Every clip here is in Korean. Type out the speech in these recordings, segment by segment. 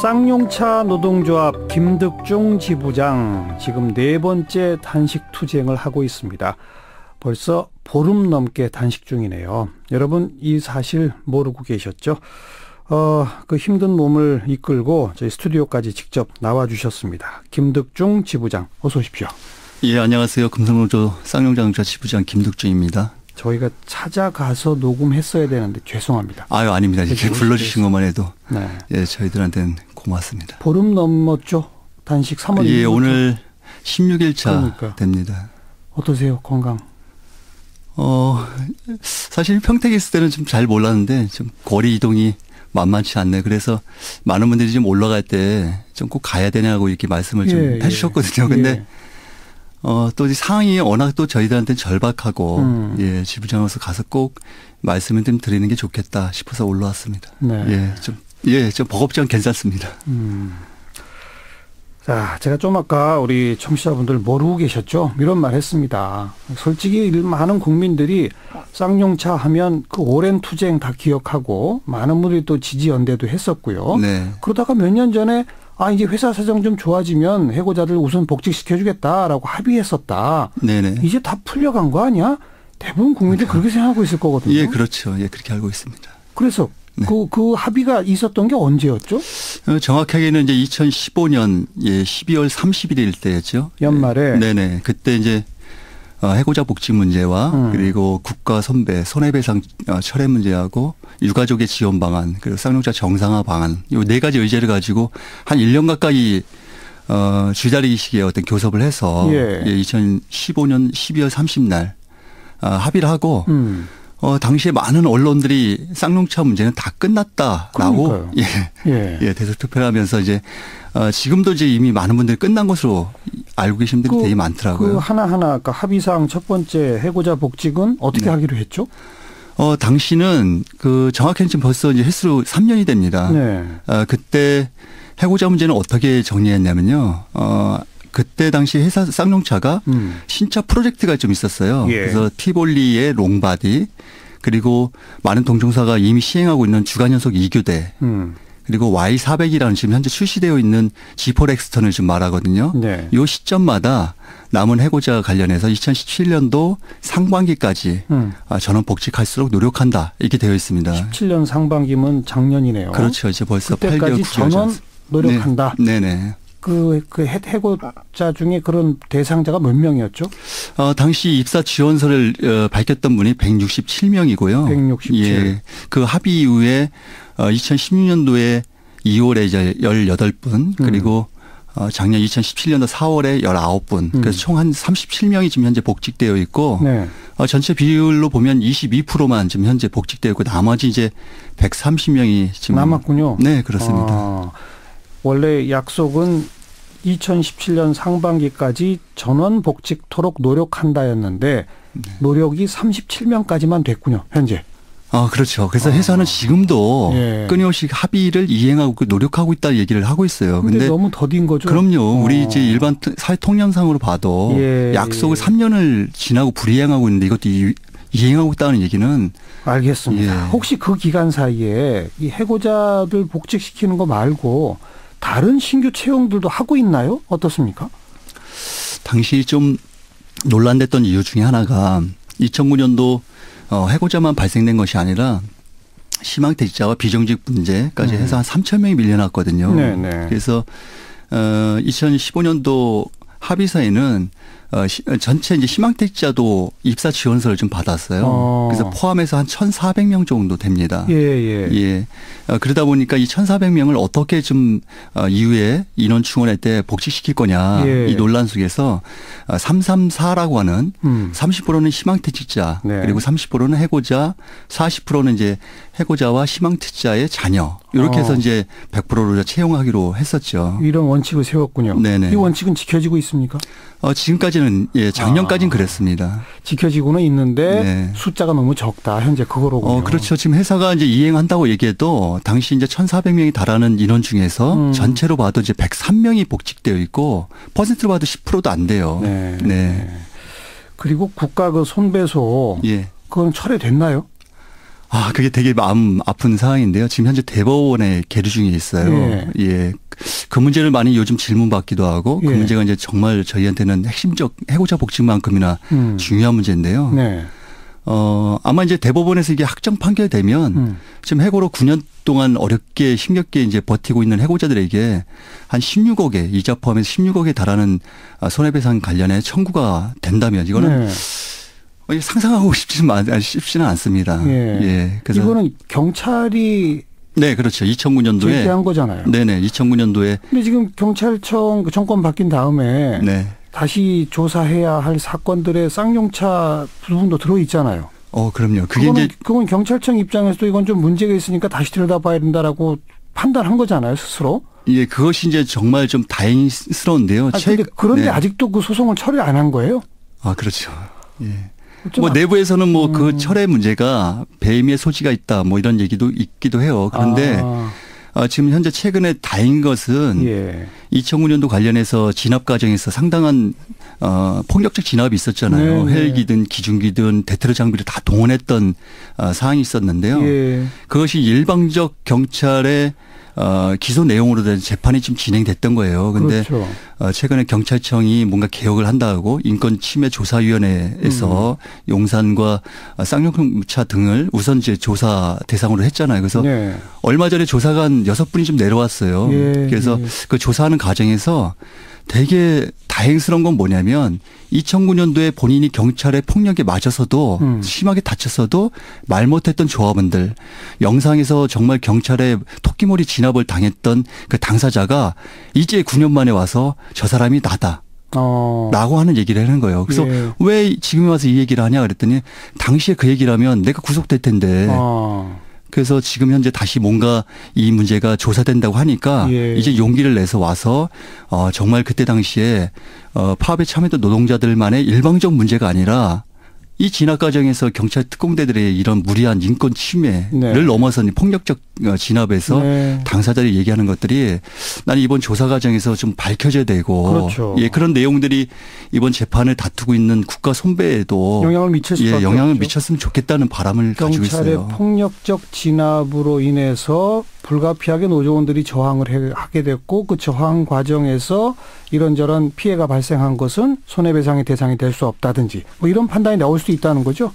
쌍용차 노동조합 김득중 지부장 지금 4번째 단식 투쟁을 하고 있습니다. 벌써 보름 넘게 단식 중이네요. 여러분 이 사실 모르고 계셨죠? 그 힘든 몸을 이끌고 저희 스튜디오까지 직접 나와주셨습니다. 김득중 지부장 어서 오십시오. 예, 안녕하세요. 금성노조 쌍용자동차 지부장 김득중입니다. 저희가 찾아가서 녹음했어야 되는데 죄송합니다. 아유, 아닙니다. 이렇게 불러주신 것만 해도 네. 예, 저희들한테는 고맙습니다. 보름 넘었죠? 단식 3월 예, 오늘 16일차 됩니다. 어떠세요? 건강? 사실 평택에 있을 때는 좀 잘 몰랐는데 좀 거리 이동이 만만치 않네. 그래서 많은 분들이 좀 올라갈 때 좀 꼭 가야 되냐고 이렇게 말씀을 좀 해주셨거든요. 근데 또 이 상황이 워낙 또 저희들한테는 절박하고 예, 지부장으로서 가서 꼭 말씀을 좀 드리는 게 좋겠다 싶어서 올라왔습니다. 네. 좀 버겁지만 괜찮습니다. 자, 제가 좀 아까 우리 청취자분들 모르고 계셨죠? 이런 말 했습니다. 솔직히 많은 국민들이 쌍용차 하면 그 오랜 투쟁 다 기억하고 많은 분들이 또 지지연대도 했었고요. 네. 그러다가 몇 년 전에 이제 회사 사정 좀 좋아지면 해고자들 우선 복직시켜주겠다라고 합의했었다. 네네. 이제 다 풀려간 거 아니야? 대부분 국민들이 그렇게 생각하고 있을 거거든요. 예, 그렇죠. 예, 그렇게 알고 있습니다. 그래서 네. 그 합의가 있었던 게 언제였죠? 정확하게는 이제 2015년 12월 31일 때였죠. 연말에. 네네. 그때 이제 해고자 복지 문제와 그리고 국가 선배 손해배상 철회 문제하고 유가족의 지원 방안 그리고 쌍용차 정상화 방안 이 4가지 의제를 가지고 한 1년 가까이 줄다리기식의 어떤 교섭을 해서 2015년 12월 30날 합의를 하고 당시에 많은 언론들이 쌍용차 문제는 다 끝났다라고 대선 투표를 하면서 이제 지금도 이제 이미 많은 분들이 끝난 것으로 알고 계신 분들이 되게 많더라고요. 그 하나하나 아까 합의사항 첫 번째 해고자 복직은 어떻게 하기로 했죠? 당시는 정확히는 지금 벌써 이제 횟수로 3년이 됩니다. 네. 그때 해고자 문제는 어떻게 정리했냐면요. 그때 당시 회사 쌍용차가 신차 프로젝트가 좀 있었어요. 그래서 티볼리의 롱바디 그리고 많은 동종사가 이미 시행하고 있는 주간연속 2교대 그리고 Y400이라는 지금 현재 출시되어 있는 G4 렉스턴을 좀 말하거든요. 네. 이 시점마다 남은 해고자 관련해서 2017년도 상반기까지 전원 복직할수록 노력한다 이렇게 되어 있습니다. 17년 상반기면 작년이네요. 그렇죠. 이제 벌써 8개월 그때까지 전원 노력한다. 네네. 그 해고자 중에 그런 대상자가 몇 명이었죠? 당시 입사 지원서를 밝혔던 분이 167명이고요. 167. 예. 그 합의 이후에 2016년도에 2월에 이제 18분 그리고 작년 2017년도 4월에 19분. 그래서 총 한 37명이 지금 현재 복직되어 있고 네. 전체 비율로 보면 22%만 지금 현재 복직되어 있고 나머지 이제 130명이 지금 남았군요. 네, 그렇습니다. 원래 약속은 2017년 상반기까지 전원 복직토록 노력한다였는데 노력이 37명까지만 됐군요. 현재. 그렇죠. 그래서 회사는 지금도 끊임없이 합의를 이행하고 노력하고 있다 얘기를 하고 있어요. 근데 너무 더딘 거죠. 그럼요. 우리 이제 일반 사회 통념상으로 봐도 약속을 3년을 지나고 불이행하고 있는데 이것도 이행하고 있다는 얘기는. 알겠습니다. 혹시 그 기간 사이에 이 해고자들 복직시키는 거 말고 다른 신규 채용들도 하고 있나요? 어떻습니까? 당시 좀 논란됐던 이유 중에 하나가 2009년도 해고자만 발생된 것이 아니라 희망퇴직자와 비정직 문제까지 해서 한 3천 명이 밀려났거든요. 네네. 그래서 2015년도 합의서에는 전체 이제 희망퇴직자도 입사 지원서를 좀 받았어요. 그래서 포함해서 한 1,400명 정도 됩니다. 예. 그러다 보니까 이 1,400명을 어떻게 좀 이후에 인원 충원할 때 복직시킬 거냐 이 논란 속에서 334라고 하는 30%는 희망퇴직자 그리고 30%는 해고자 40%는 이제 해고자와 희망퇴직자의 자녀 이렇게 해서 이제 100%로 채용하기로 했었죠. 이런 원칙을 세웠군요. 네네. 이 원칙은 지켜지고 있습니까? 지금까지는 작년까지는 그랬습니다. 지켜지고는 있는데 숫자가 너무 적다. 현재 그거로군요. 그렇죠. 지금 회사가 이제 이행한다고 얘기해도 당시 이제 1,400명이 달하는 인원 중에서 전체로 봐도 이제 103명이 복직되어 있고 퍼센트로 봐도 10%도 안 돼요. 네. 그리고 국가 그 손배소 그건 철회됐나요? 그게 되게 마음 아픈 상황인데요. 지금 현재 대법원에 계류 중에 있어요. 예. 예. 그 문제를 많이 요즘 질문받기도 하고 그 예. 문제가 이제 정말 저희한테는 핵심적 해고자 복직만큼이나 중요한 문제인데요. 네. 아마 이제 대법원에서 이게 확정 판결되면 지금 해고로 9년 동안 어렵게 힘겹게 이제 버티고 있는 해고자들에게 한 16억에 이자 포함해서 16억에 달하는 손해배상 관련해 청구가 된다면 이거는 상상하고 쉽지는 않습니다. 예. 그래서 이거는 경찰이 네, 그렇죠. 2009년도에 제기한 거잖아요. 네네, 2009년도에. 근데 지금 경찰청 정권 바뀐 다음에 네. 다시 조사해야 할 사건들의 쌍용차 부분도 들어 있잖아요. 그럼요. 그건 경찰청 입장에서도 이건 좀 문제가 있으니까 다시 들여다봐야 된다라고 판단한 거잖아요, 스스로. 예, 그것이 이제 정말 좀 다행스러운데요. 그런데 아직도 그 소송을 처리 안 한 거예요? 그렇죠. 예. 내부에서는 그 철회 문제가 배임의 소지가 있다 이런 얘기도 있기도 해요. 그런데 지금 현재 최근에 다행인 것은 2009년도 관련해서 진압 과정에서 상당한 폭력적 진압이 있었잖아요. 헬기든 기중기든 대테러 장비를 다 동원했던 사항이 있었는데요. 그것이 일방적 경찰의 기소 내용으로 된 재판이 지금 진행됐던 거예요. 그런데 그렇죠. 최근에 경찰청이 뭔가 개혁을 한다고 인권침해조사위원회에서 용산과 쌍용차 등을 우선 이제 조사 대상으로 했잖아요. 그래서 얼마 전에 조사관 6분이 좀 내려왔어요. 그래서 그 조사하는 과정에서 되게 다행스러운 건 뭐냐면 2009년도에 본인이 경찰의 폭력에 맞아서도 심하게 다쳤어도 말 못했던 조합원들, 영상에서 정말 경찰의 토끼머리 진압을 당했던 그 당사자가 이제 9년 만에 와서 저 사람이 나다. 라고 하는 얘기를 하는 거예요. 그래서 왜 지금 와서 이 얘기를 하냐 그랬더니 당시에 그 얘기를 하면 내가 구속될 텐데. 그래서 지금 현재 다시 뭔가 이 문제가 조사된다고 하니까 이제 용기를 내서 와서 정말 그때 당시에 파업에 참여했던 노동자들만의 일방적 문제가 아니라 이 진압 과정에서 경찰 특공대들의 이런 무리한 인권 침해를 넘어선 폭력적 진압에서 당사자들이 얘기하는 것들이 나는 이번 조사 과정에서 좀 밝혀져야 되고 그렇죠. 그런 내용들이 이번 재판을 다투고 있는 국가 손배에도 영향을 미쳤으면 좋겠다는 바람을 가지고 있어요. 경찰의 폭력적 진압으로 인해서 불가피하게 노조원들이 저항을 하게 됐고 그 저항 과정에서 이런저런 피해가 발생한 것은 손해배상의 대상이 될 수 없다든지 이런 판단이 나올 수도 있다는 거죠.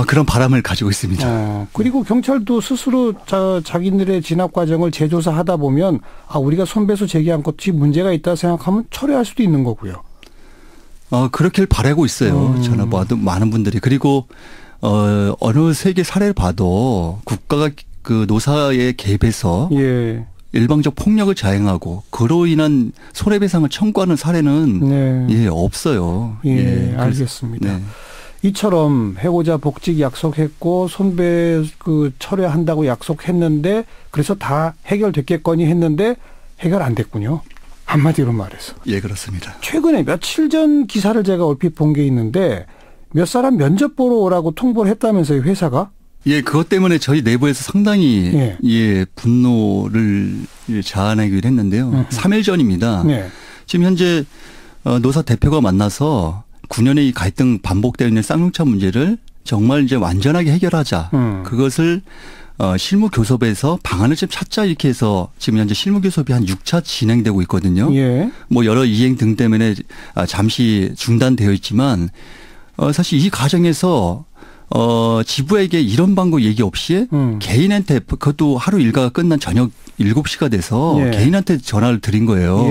그런 바람을 가지고 있습니다. 그리고 경찰도 스스로 자기들의 진압 과정을 재조사하다 보면 우리가 손배소 제기한 것이 문제가 있다 생각하면 철회할 수도 있는 거고요. 그렇길 바라고 있어요. 저는 많은 분들이. 그리고 어느 세계 사례를 봐도 국가가 그 노사에 개입해서 일방적 폭력을 자행하고 그로 인한 손해배상을 청구하는 사례는 없어요. 알겠습니다. 이처럼 해고자 복직 약속했고 손배 철회한다고 약속했는데 그래서 다 해결됐겠거니 했는데 해결 안 됐군요. 한마디로 말해서. 그렇습니다. 최근에 며칠 전 기사를 제가 얼핏 본 게 있는데 몇 사람 면접 보러 오라고 통보를 했다면서요, 회사가? 그것 때문에 저희 내부에서 상당히 분노를 자아내기로 했는데요. 3일 전입니다. 지금 현재 노사 대표가 만나서 9년의 이 갈등 반복되어 있는 쌍용차 문제를 정말 이제 완전하게 해결하자. 그것을 실무 교섭에서 방안을 좀 찾자 이렇게 해서 지금 현재 실무 교섭이 한 6차 진행되고 있거든요. 여러 이행 등 때문에 잠시 중단되어 있지만 사실 이 과정에서 지부에게 이런 방법 얘기 없이 개인한테 그것도 하루 일과가 끝난 저녁 7시가 돼서 개인한테 전화를 드린 거예요.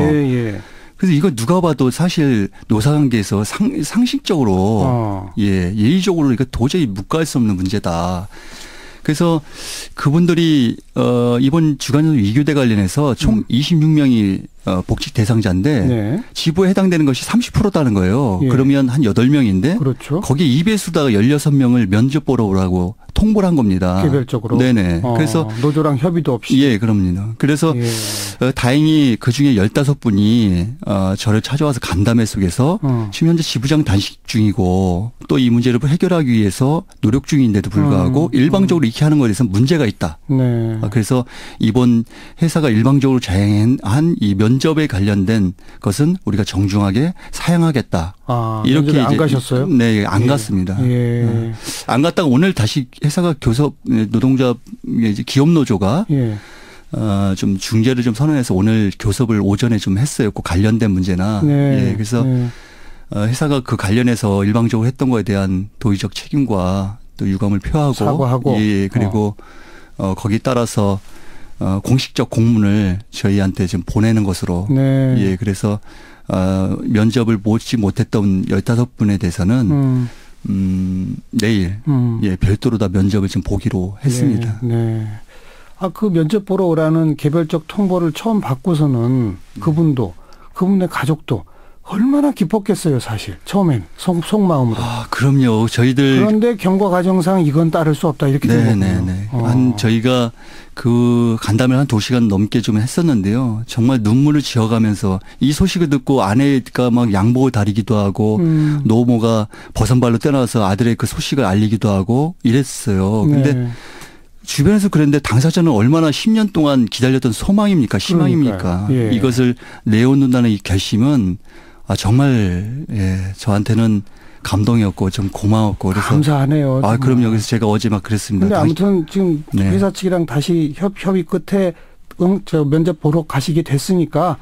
그래서 이거 누가 봐도 사실 노사관계에서 상식적으로 예의적으로 이거 도저히 묵과할 수 없는 문제다. 그래서 그분들이 이번 주간 위교대 관련해서 총 26명이 복직 대상자인데 지부에 해당되는 것이 30%다는 거예요. 그러면 한 8명인데 그렇죠. 거기 2배수다가 16명을 면접 보러 오라고 통보를 한 겁니다. 개별적으로. 네네. 그래서 노조랑 협의도 없이. 그럼요. 그래서 다행히 그중에 15분이 저를 찾아와서 간담회 속에서 지금 현재 지부장 단식 중이고 또 이 문제를 해결하기 위해서 노력 중인데도 불구하고 일방적으로 이렇게 하는 것에 대해서 문제가 있다. 그래서 이번 회사가 일방적으로 자행한 이 면접에 관련된 것은 우리가 정중하게 사양하겠다. 이렇게 이제 안 가셨어요? 네, 안 갔습니다. 안 갔다가 오늘 다시 회사가 노동자 이제 기업노조가 좀 중재를 좀 선언해서 오늘 교섭을 오전에 좀 했어요. 그 관련된 문제나. 그래서 회사가 그 관련해서 일방적으로 했던 거에 대한 도의적 책임과 또 유감을 표하고 사과하고 그리고 거기 따라서 공식적 공문을 저희한테 지금 보내는 것으로 그래서 면접을 보지 못했던 15분에 대해서는 내일 별도로 다 면접을 좀 보기로 했습니다. 그 면접 보러 오라는 개별적 통보를 처음 받고서는 그분의 가족도 얼마나 기뻤겠어요, 사실. 처음엔 속마음으로. 그럼요. 저희들 그런데 경과 과정상 이건 따를 수 없다 이렇게 된 거군요. 저희가 그 간담회를 한 2시간 넘게 좀 했었는데요. 정말 눈물을 지어가면서 이 소식을 듣고 아내가 막 양복을 다리기도 하고 노모가 버선발로 떼어나와서 아들의 그 소식을 알리기도 하고 이랬어요. 근데 주변에서 그랬는데 당사자는 얼마나 10년 동안 기다렸던 소망입니까? 희망입니까? 이것을 내어놓는다는 이 결심은 정말 저한테는 감동이었고 좀 고마웠고 그래서 감사하네요. 그럼요. 그래서 제가 어제 막 그랬습니다. 근데 아무튼 지금 회사 측이랑 다시 협의 끝에 면접 보러 가시게 됐으니까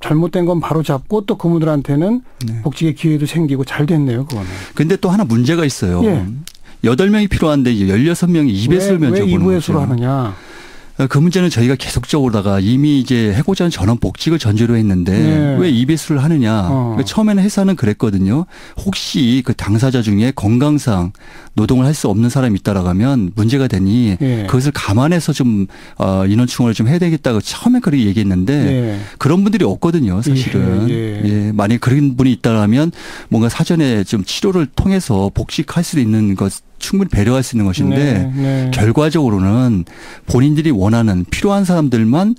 잘못된 건 바로 잡고 또 그분들한테는 복직의 기회도 생기고 잘 됐네요. 그거는. 근데 또 하나 문제가 있어요. 8명이 필요한데 16명이 2배수를 면접 보는 거죠. 왜 2배수로 하느냐. 그 문제는 저희가 계속적으로다가 이미 이제 해고자는 전원 복직을 전제로 했는데 왜 2배수를 하느냐. 그러니까 처음에는 회사는 그랬거든요. 혹시 그 당사자 중에 건강상 노동을 할 수 없는 사람이 있다라고 하면 문제가 되니 그것을 감안해서 좀 인원충원을 좀 해야 되겠다고 처음에 그렇게 얘기했는데 그런 분들이 없거든요. 사실은. 만약에 그런 분이 있다라면 뭔가 사전에 좀 치료를 통해서 복직할 수 있는 것 충분히 배려할 수 있는 것인데 결과적으로는 본인들이 원하는 필요한 사람들만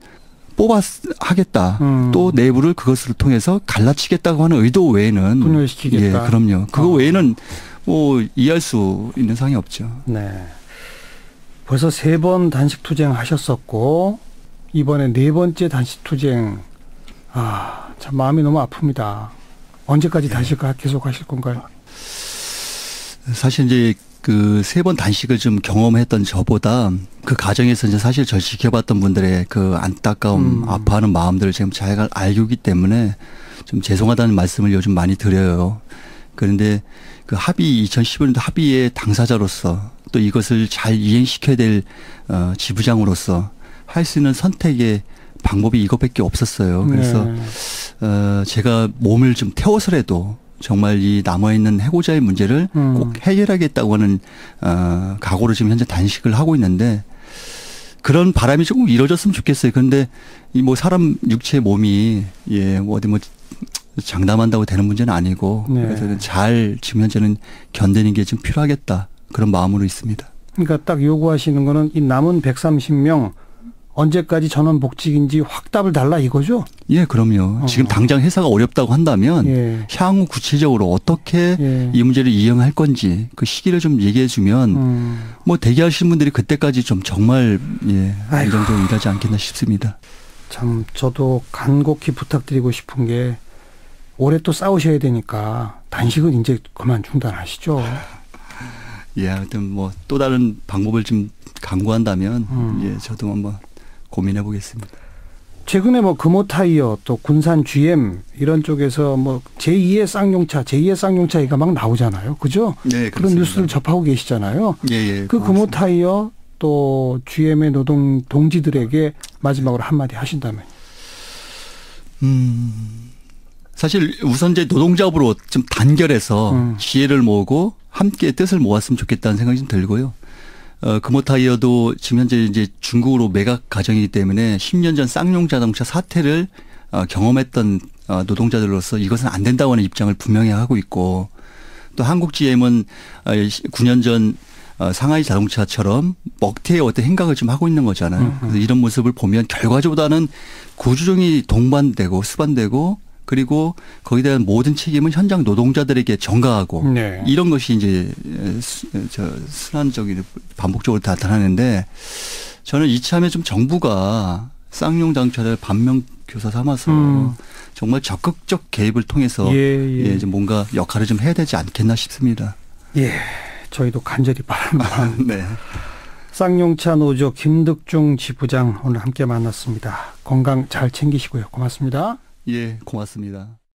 뽑아 하겠다. 또 내부를 그것을 통해서 갈라치겠다고 하는 의도 외에는 분열시키겠다. 그럼요. 그거 외에는 뭐 이해할 수 있는 상황이 없죠. 벌써 3번 단식 투쟁 하셨었고 이번에 4번째 단식 투쟁. 참 마음이 너무 아픕니다. 언제까지 단식 계속 하실 건가요? 사실 이제 그 3번 단식을 좀 경험했던 저보다 그 과정에서 이제 사실 저 지켜봤던 분들의 그 안타까움, 아파하는 마음들을 지금 잘 알고 있기 때문에 좀 죄송하다는 말씀을 요즘 많이 드려요. 그런데 그 합의 2015년도 합의의 당사자로서 또 이것을 잘 이행시켜야 될 지부장으로서 할 수 있는 선택의 방법이 이것밖에 없었어요. 그래서 제가 몸을 좀 태워서라도 정말 이 남아있는 해고자의 문제를 꼭 해결하겠다고 하는 각오로 지금 현재 단식을 하고 있는데 그런 바람이 조금 이루어졌으면 좋겠어요. 그런데 이 뭐 사람 육체 몸이 뭐 어디 뭐 장담한다고 되는 문제는 아니고 그래서 잘 지금 현재는 견디는 게 좀 필요하겠다 그런 마음으로 있습니다. 그러니까 딱 요구하시는 거는 이 남은 130명 언제까지 전원 복직인지 확답을 달라 이거죠? 그럼요. 지금 당장 회사가 어렵다고 한다면 향후 구체적으로 어떻게 이 문제를 이행할 건지 그 시기를 좀 얘기해 주면 뭐 대기하시는 분들이 그때까지 좀 정말 안정적으로 일하지 않겠나 싶습니다. 참 저도 간곡히 부탁드리고 싶은 게 올해 또 싸우셔야 되니까 단식은 이제 그만 중단하시죠. 하여튼 뭐 또 다른 방법을 좀 강구한다면 저도 한번 고민해 보겠습니다. 최근에 뭐 금호타이어 또 군산 GM 이런 쪽에서 뭐 제2의 쌍용차 얘기가 막 나오잖아요. 그죠? 네, 그렇습니다. 그런 뉴스를 접하고 계시잖아요. 그 금호타이어 또 GM의 동지들에게 마지막으로 한마디 하신다면. 사실 우선 이제 노동자업으로 좀 단결해서 지혜를 모으고 함께 뜻을 모았으면 좋겠다는 생각이 좀 들고요. 금호타이어도 지금 현재 이제 중국으로 매각 과정이기 때문에 10년 전 쌍용 자동차 사태를 경험했던 노동자들로서 이것은 안 된다고 하는 입장을 분명히 하고 있고 또 한국 GM은 9년 전 상하이 자동차처럼 먹튀의 어떤 행각을 좀 하고 있는 거잖아요. 그래서 이런 모습을 보면 결과적으로는 구조조정이 동반되고 수반되고 그리고 거기에 대한 모든 책임은 현장 노동자들에게 전가하고 이런 것이 이제 순환적인 반복적으로 나타나는데 저는 이참에 좀 정부가 쌍용 장차를 반면 교사 삼아서 정말 적극적 개입을 통해서 예, 좀 뭔가 역할을 좀 해야 되지 않겠나 싶습니다. 예, 저희도 간절히 바랍니다. 네. 쌍용차 노조 김득중 지부장 오늘 함께 만났습니다. 건강 잘 챙기시고요. 고맙습니다. 예, 고맙습니다.